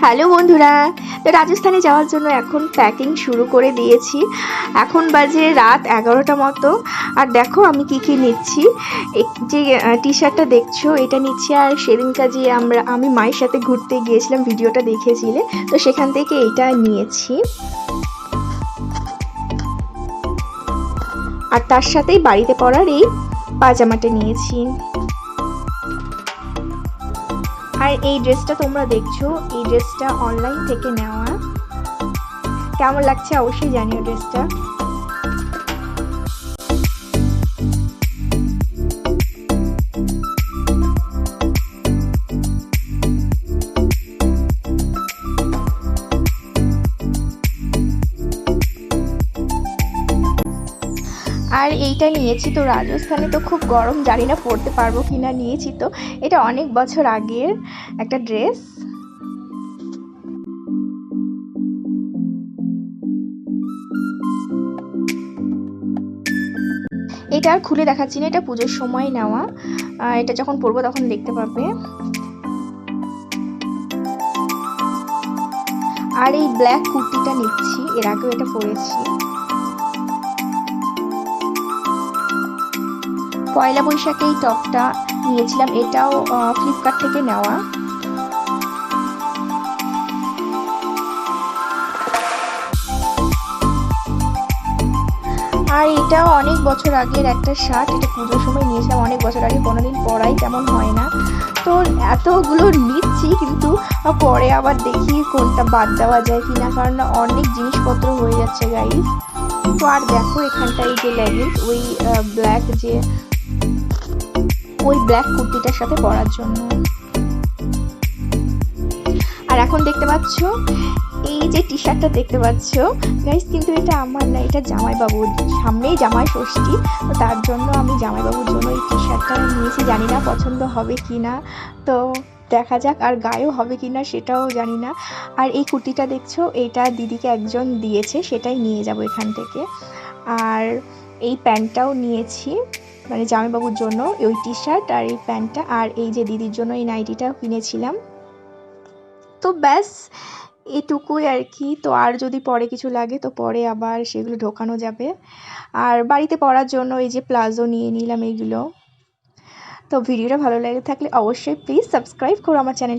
Hello বন্ধুরা, তো রাজস্থানে যাওয়ার জন্য এখন প্যাকিং শুরু করে দিয়েছি। এখন বাজে রাত 11টা মতো। আর দেখো আমি কি কি নিচ্ছি। যে টি শার্টটা দেখছো এটা নিচ্ছি, আর সেদিনকা যে আমি মায়ের সাথে ঘুরতে গিয়েছিলাম, ভিডিওটা দেখেছিলে, তো সেখান থেকে এটা নিয়েছি। আর তার সাথেই বাড়িতে পরার এই পাজামাটা নিয়েছি। আর এই ড্রেসটা তোমরা দেখছো, এই ড্রেসটা অনলাইন থেকে নেওয়া। কেমন লাগছে অবশ্যই জানিও ড্রেসটা। আর এইটা নিয়েছি, তো রাজস্থানে তো খুব গরম, জানি না পরতে পারবো কিনা, নিয়েছি তো। এটা অনেক বছর আগের একটা ড্রেস। এটা আর খুলে দেখাচ্ছি না, এটা পুজোর সময় নেওয়া। এটা যখন পরবো তখন দেখতে পাবে। আর এই ব্ল্যাক কুর্তিটা নিচ্ছি, এর আগেও এটা পরেছি। পয়লা বৈশাখে এই টপটা নিয়েছিলাম, এটাও ফ্লিপকার্ট থেকে নেওয়া। আর এটাও অনেক বছর আগের একটা শার্ট, এটা পুজোর সময় নিয়েছিলাম অনেক বছর আগে, কোনোদিন পরাই তেমন হয় না। তো এতগুলো নিচ্ছি, কিন্তু পরে আবার দেখি কোনটা বাদ দেওয়া যায় কিনা, কারণ অনেক জিনিসপত্র হয়ে যাচ্ছে গাইস। তো আর দেখো এখানটা এই যে লেগিংস, ওই ব্ল্যাক কুর্তিটার সাথে পরার জন্য। আর এখন দেখতে পাচ্ছ এই যে টি শার্টটা দেখতে পাচ্ছ গাইস, কিন্তু এটা আমার না, এটা জামাইবাবুর। সামনেই জামাই ষষ্ঠী, তো তার জন্য আমি জামাইবাবুর জন্য এই টি শার্টটা নিয়েছি। জানি না পছন্দ হবে কি না, তো দেখা যাক। আর গায়েও হবে কি না সেটাও জানি না। আর এই কুর্তিটা দেখছো, এটা দিদিকে একজন দিয়েছে, সেটাই নিয়ে যাব এখান থেকে। আর এই প্যান্টটাও নিয়েছি, মানে জামাইবাবুর জন্য ওই টি শার্ট আর এই প্যান্টটা। আর এই যে দিদির জন্য এই নাইটিটাও কিনেছিলাম। তো ব্যাস এটুকুই আর কি। তো আর যদি পরে কিছু লাগে তো পরে আবার সেগুলো ঢোকানো যাবে। আর বাড়িতে পরার জন্য এই যে প্লাজো নিয়ে নিলাম এইগুলো। তো ভিডিওটা ভালো লেগে থাকলে অবশ্যই প্লিজ সাবস্ক্রাইব করো আমার চ্যানেল।